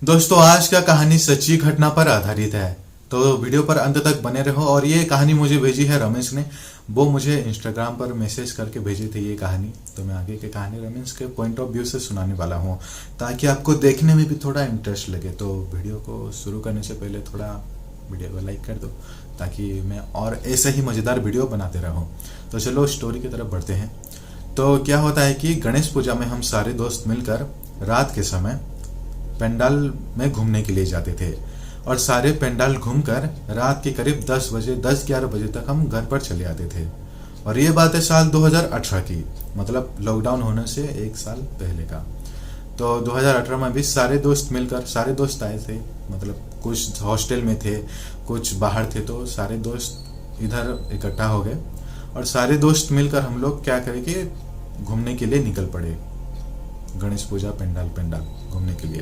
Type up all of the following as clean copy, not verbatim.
दोस्तों, आज का कहानी सच्ची घटना पर आधारित है। तो वीडियो पर अंत तक बने रहो। और ये कहानी मुझे भेजी है रमेश ने। वो मुझे इंस्टाग्राम पर मैसेज करके भेजी थी ये कहानी। तो मैं आगे की कहानी रमेश के पॉइंट ऑफ व्यू से सुनाने वाला हूँ, ताकि आपको देखने में भी थोड़ा इंटरेस्ट लगे। तो वीडियो को शुरू करने से पहले थोड़ा वीडियो को लाइक कर दो, ताकि मैं और ऐसे ही मज़ेदार वीडियो बनाते रहूँ। तो चलो स्टोरी की तरफ बढ़ते हैं। तो क्या होता है कि गणेश पूजा में हम सारे दोस्त मिलकर रात के समय पंडाल में घूमने के लिए जाते थे। और सारे पंडाल घूमकर रात के करीब 10-11 बजे तक हम घर पर चले आते थे। और ये बात है साल 2018 की, मतलब लॉकडाउन होने से एक साल पहले का। तो 2018 में भी सारे दोस्त मिलकर, सारे दोस्त आए थे। मतलब कुछ हॉस्टल में थे, कुछ बाहर थे, तो सारे दोस्त इधर इकट्ठा हो गए। और सारे दोस्त मिलकर हम लोग क्या करें कि घूमने के लिए निकल पड़े। गणेश पूजा पंडाल पंडाल घूमने के लिए।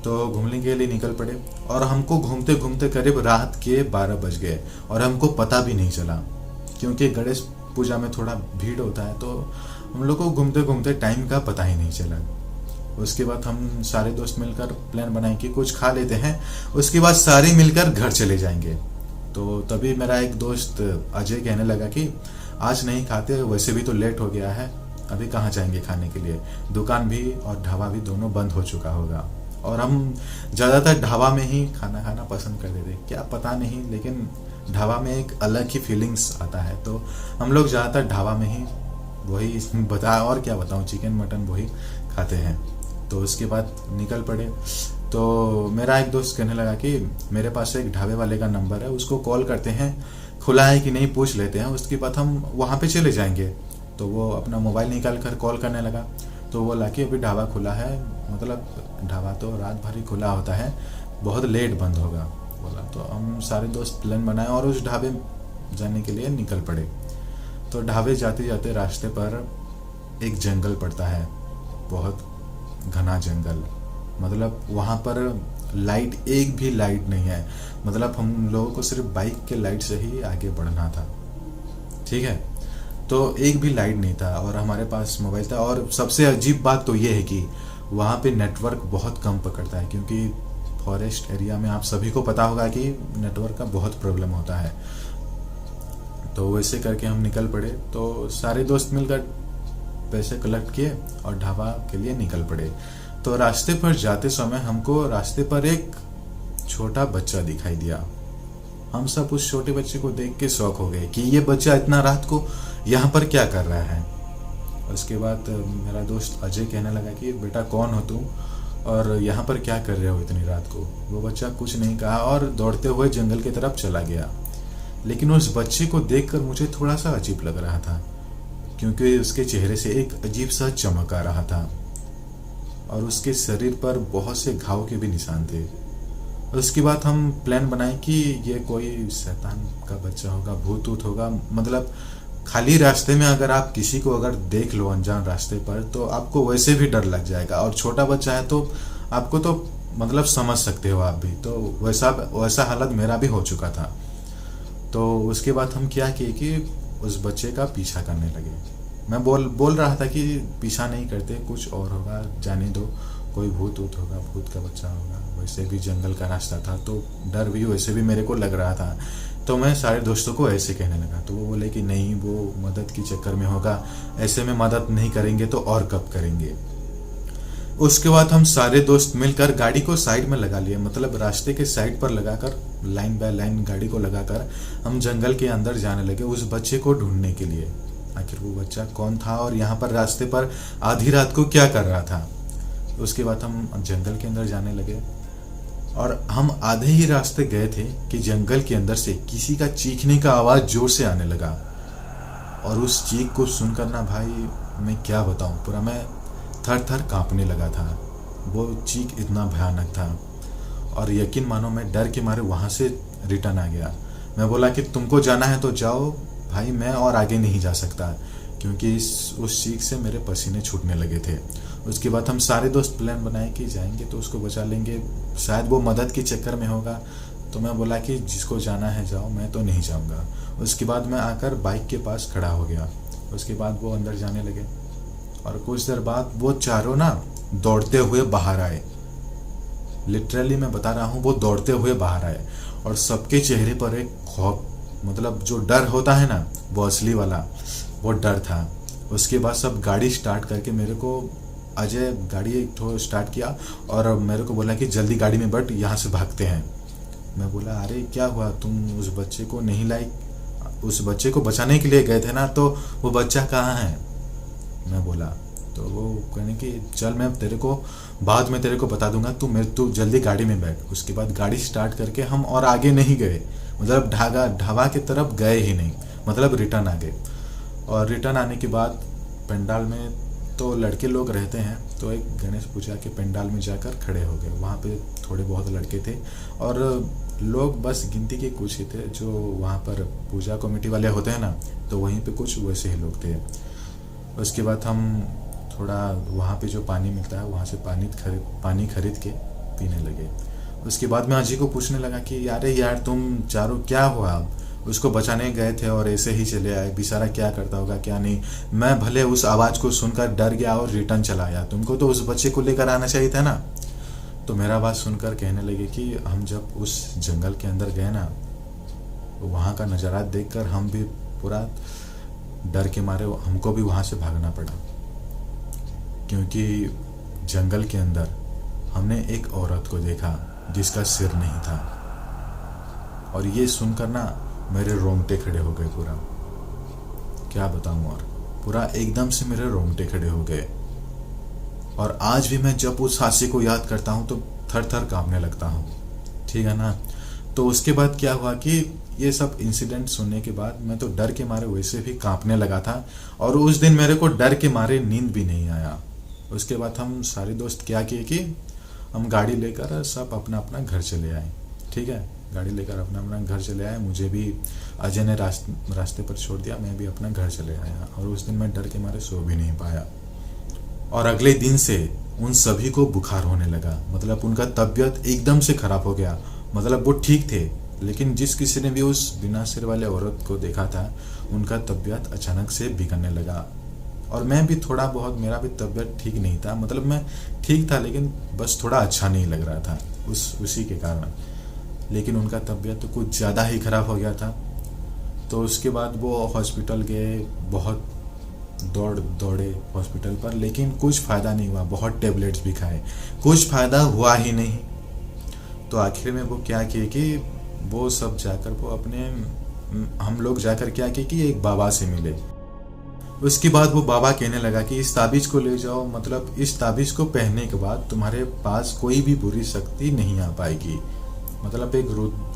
तो घूमने के लिए निकल पड़े। और हमको घूमते घूमते करीब रात के 12 बज गए और हमको पता भी नहीं चला, क्योंकि गणेश पूजा में थोड़ा भीड़ होता है। तो हम लोग को घूमते घूमते टाइम का पता ही नहीं चला। उसके बाद हम सारे दोस्त मिलकर प्लान बनाए कि कुछ खा लेते हैं, उसके बाद सारे मिलकर घर चले जाएंगे। तो तभी मेरा एक दोस्त अजय कहने लगा कि आज नहीं खाते, वैसे भी तो लेट हो गया है, अभी कहाँ जाएंगे खाने के लिए, दुकान भी और ढाबा भी दोनों बंद हो चुका होगा। और हम ज़्यादातर ढाबा में ही खाना खाना पसंद करते थे, क्या पता नहीं, लेकिन ढाबा में एक अलग ही फीलिंग्स आता है। तो हम लोग ज़्यादातर ढाबा में ही वही और क्या बताऊँ, चिकन मटन वही खाते हैं। तो उसके बाद निकल पड़े। तो मेरा एक दोस्त कहने लगा कि मेरे पास एक ढाबे वाले का नंबर है, उसको कॉल करते हैं, खुला है कि नहीं पूछ लेते हैं, उसके बाद हम वहाँ पे चले जाएंगे। तो वो अपना मोबाइल निकाल कर कॉल करने लगा। तो वो लाके अभी ढाबा खुला है, मतलब ढाबा तो रात भर ही खुला होता है, बहुत लेट बंद होगा बोला। तो हम सारे दोस्त प्लान बनाए और उस ढाबे जाने के लिए निकल पड़े। तो ढाबे जाते जाते रास्ते पर एक जंगल पड़ता है, बहुत घना जंगल। मतलब वहाँ पर लाइट, एक भी लाइट नहीं है। मतलब हम लोगों को सिर्फ बाइक के लाइट से ही आगे बढ़ना था, ठीक है। तो एक भी लाइट नहीं था और हमारे पास मोबाइल था। और सबसे अजीब बात तो ये है कि वहाँ पे नेटवर्क बहुत कम पकड़ता है, क्योंकि फॉरेस्ट एरिया में आप सभी को पता होगा कि नेटवर्क का बहुत प्रॉब्लम होता है। तो वैसे करके हम निकल पड़े। तो सारे दोस्त मिलकर पैसे कलेक्ट किए और ढाबा के लिए निकल पड़े। तो रास्ते पर जाते समय हमको रास्ते पर एक छोटा बच्चा दिखाई दिया। हम सब उस छोटे बच्चे को देख के शौक हो गए कि ये बच्चा इतना रात को यहाँ पर क्या कर रहा है। उसके बाद मेरा दोस्त अजय कहने लगा कि बेटा कौन हो तुम और यहाँ पर क्या कर रहे हो इतनी रात को। वो बच्चा कुछ नहीं कहा और दौड़ते हुए जंगल की तरफ चला गया। लेकिन उस बच्चे को देखकर मुझे थोड़ा सा अजीब लग रहा था, क्योंकि उसके चेहरे से एक अजीब सा चमक आ रहा था और उसके शरीर पर बहुत से घाव के भी निशान थे। उसके बाद हम प्लान बनाए कि ये कोई शैतान का बच्चा होगा, भूत ऊत होगा। मतलब खाली रास्ते में अगर आप किसी को अगर देख लो अनजान रास्ते पर, तो आपको वैसे भी डर लग जाएगा। और छोटा बच्चा है तो आपको तो मतलब समझ सकते हो आप भी। तो वैसा हालत मेरा भी हो चुका था। तो उसके बाद हम क्या किए कि उस बच्चे का पीछा करने लगे। मैं बोल रहा था कि पीछा नहीं करते, कुछ और होगा, जाने दो, कोई भूत ऊत होगा, भूत का बच्चा होगा। वैसे भी जंगल का रास्ता था तो डर भी वैसे भी मेरे को लग रहा था। तो मैं सारे दोस्तों को ऐसे कहने लगा। तो वो बोले कि नहीं, वो मदद के चक्कर में होगा, ऐसे में मदद नहीं करेंगे तो और कब करेंगे। उसके बाद हम सारे दोस्त मिलकर गाड़ी को साइड में लगा लिए, मतलब रास्ते के साइड पर लगाकर लाइन बाय लाइन गाड़ी को लगाकर हम जंगल के अंदर जाने लगे उस बच्चे को ढूंढने के लिए। आखिर वो बच्चा कौन था और यहाँ पर रास्ते पर आधी रात को क्या कर रहा था। उसके बाद हम जंगल के अंदर जाने लगे और हम आधे ही रास्ते गए थे कि जंगल के अंदर से किसी का चीखने का आवाज जोर से आने लगा। और उस चीख को सुनकर ना भाई, मैं क्या बताऊं, पूरा मैं थर थर कांपने लगा था। वो चीख इतना भयानक था और यकीन मानो मैं डर के मारे वहां से रिटर्न आ गया। मैं बोला कि तुमको जाना है तो जाओ भाई, मैं और आगे नहीं जा सकता, क्योंकि उस चीख से मेरे पसीने छूटने लगे थे। उसके बाद हम सारे दोस्त प्लान बनाए कि जाएंगे तो उसको बचा लेंगे, शायद वो मदद के चक्कर में होगा। तो मैं बोला कि जिसको जाना है जाओ, मैं तो नहीं जाऊंगा। उसके बाद मैं आकर बाइक के पास खड़ा हो गया। उसके बाद वो अंदर जाने लगे और कुछ देर बाद वो चारों ना दौड़ते हुए बाहर आए। लिटरली मैं बता रहा हूँ, वो दौड़ते हुए बाहर आए और सबके चेहरे पर एक खौफ, मतलब जो डर होता है ना, वो असली वाला वो डर था। उसके बाद सब गाड़ी स्टार्ट करके मेरे को, अजय गाड़ी एक तो स्टार्ट किया और मेरे को बोला कि जल्दी गाड़ी में बैठ, यहाँ से भागते हैं। मैं बोला अरे क्या हुआ, तुम उस बच्चे को नहीं लाई, उस बच्चे को बचाने के लिए गए थे ना, तो वो बच्चा कहाँ है? मैं बोला, तो वो कहने कि चल मैं तेरे को बाद में तेरे को बता दूंगा, तू जल्दी गाड़ी में बैठ। उसके बाद गाड़ी स्टार्ट करके हम और आगे नहीं गए, मतलब ढाबा की तरफ गए ही नहीं, मतलब रिटर्न आ गए। और रिटर्न आने के बाद पंडाल में तो लड़के लोग रहते हैं, तो एक गणेश पूजा के पंडाल में जाकर खड़े हो गए। वहाँ पे थोड़े बहुत लड़के थे और लोग बस गिनती के कुछ ही थे, जो वहाँ पर पूजा कमेटी वाले होते हैं ना, तो वहीं पे कुछ वैसे ही लोग थे। उसके बाद हम थोड़ा वहाँ पे जो पानी मिलता है वहाँ से पानी खरीद के पीने लगे। उसके बाद मैं अजय को पूछने लगा कि यार तुम चारों क्या हुआ, उसको बचाने गए थे और ऐसे ही चले आए, बेचारा क्या करता होगा क्या नहीं। मैं भले उस आवाज़ को सुनकर डर गया और रिटर्न चला आया, तुमको तो उस बच्चे को लेकर आना चाहिए था ना। तो मेरा बात सुनकर कहने लगे कि हम जब उस जंगल के अंदर गए ना, वहाँ का नज़ारा देखकर हम भी पूरा डर के मारे हमको भी वहाँ से भागना पड़ा, क्योंकि जंगल के अंदर हमने एक औरत को देखा जिसका सिर नहीं था। और ये सुनकर ना मेरे रोंगटे खड़े हो गए, पूरा क्या बताऊं, और पूरा एकदम से मेरे रोंगटे खड़े हो गए। और आज भी मैं जब उस हादसे को याद करता हूं तो थर थर कांपने लगता हूं, ठीक है ना। तो उसके बाद क्या हुआ कि ये सब इंसिडेंट सुनने के बाद मैं तो डर के मारे वैसे भी कांपने लगा था, और उस दिन मेरे को डर के मारे नींद भी नहीं आया। उसके बाद हम सारे दोस्त क्या किए कि हम गाड़ी लेकर सब अपना अपना घर चले आए, ठीक है, गाड़ी लेकर अपना अपना घर चले आए। मुझे भी अजय ने रास्ते पर छोड़ दिया, मैं भी अपना घर चले आया। और उस दिन मैं डर के मारे सो भी नहीं पाया। और अगले दिन से उन सभी को बुखार होने लगा, मतलब उनका तबीयत एकदम से खराब हो गया। मतलब वो ठीक थे, लेकिन जिस किसी ने भी उस बिना सिर वाले औरत को देखा था, उनका तबीयत अचानक से बिगड़ने लगा। और मैं भी थोड़ा बहुत, मेरा भी तबीयत ठीक नहीं था, मतलब मैं ठीक था लेकिन बस थोड़ा अच्छा नहीं लग रहा था उसी के कारण। लेकिन उनका तबीयत तो कुछ ज़्यादा ही ख़राब हो गया था। तो उसके बाद वो हॉस्पिटल गए, बहुत दौड़े हॉस्पिटल पर, लेकिन कुछ फ़ायदा नहीं हुआ। बहुत टेबलेट्स भी खाए, कुछ फ़ायदा हुआ ही नहीं। तो आखिर में वो क्या किए कि वो सब जाकर वो हम लोग जाकर क्या किए कि एक बाबा से मिले। उसके बाद वो बाबा कहने लगा कि इस ताबीज़ को ले जाओ, मतलब इस ताबीज़ को पहनने के बाद तुम्हारे पास कोई भी बुरी शक्ति नहीं आ पाएगी। मतलब एक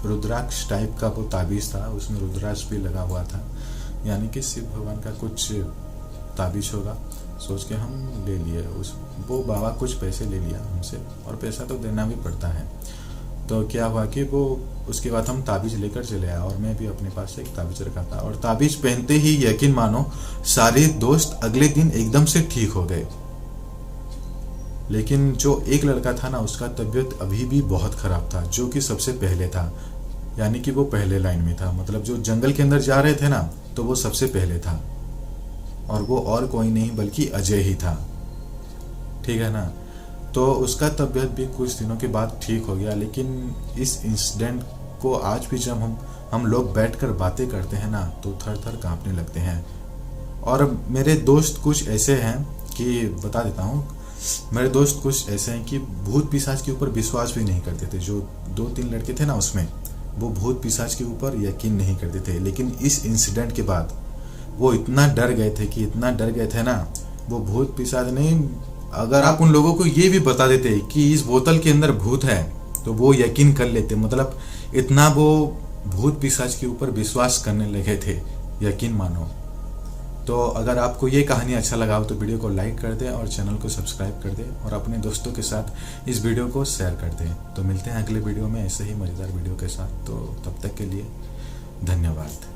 रुद्राक्ष टाइप का वो ताबीज़ था, उसमें रुद्राक्ष भी लगा हुआ था, यानी कि शिव भगवान का कुछ ताबीज़ होगा। सोच के हम ले लिए वो बाबा कुछ पैसे ले लिया हमसे, और पैसा तो देना भी पड़ता है। तो क्या हुआ कि वो उसके बाद हम ताबीज़ लेकर चले आए, और मैं भी अपने पास एक ताबीज़ रखा था। और ताबीज़ पहनते ही यकीन मानो सारे दोस्त अगले दिन एकदम से ठीक हो गए। लेकिन जो एक लड़का था ना, उसका तबीयत अभी भी बहुत ख़राब था, जो कि सबसे पहले था, यानी कि वो पहले लाइन में था। मतलब जो जंगल के अंदर जा रहे थे ना, तो वो सबसे पहले था, और वो और कोई नहीं बल्कि अजय ही था, ठीक है ना। तो उसका तबीयत भी कुछ दिनों के बाद ठीक हो गया। लेकिन इस इंसिडेंट को आज भी जब हम लोग बैठकर बातें करते हैं ना, तो थर थर कांपने लगते हैं। और मेरे दोस्त कुछ ऐसे हैं कि बता देता हूँ, मेरे दोस्त कुछ ऐसे हैं कि भूत पिशाच के ऊपर विश्वास भी नहीं करते थे। जो 2-3 लड़के थे ना, उसमें वो भूत पिशाच के ऊपर यकीन नहीं करते थे। लेकिन इस इंसिडेंट के बाद वो इतना डर गए थे ना, वो भूत पिशाच नहीं, अगर आप उन लोगों को ये भी बता देते कि इस बोतल के अंदर भूत है, तो वो यकीन कर लेते। मतलब इतना वो भूत पिशाच के ऊपर विश्वास करने लगे थे, यकीन मानो। तो अगर आपको ये कहानी अच्छा लगा हो तो वीडियो को लाइक कर दें और चैनल को सब्सक्राइब कर दें, और अपने दोस्तों के साथ इस वीडियो को शेयर कर दें। तो मिलते हैं अगले वीडियो में ऐसे ही मज़ेदार वीडियो के साथ। तो तब तक के लिए धन्यवाद।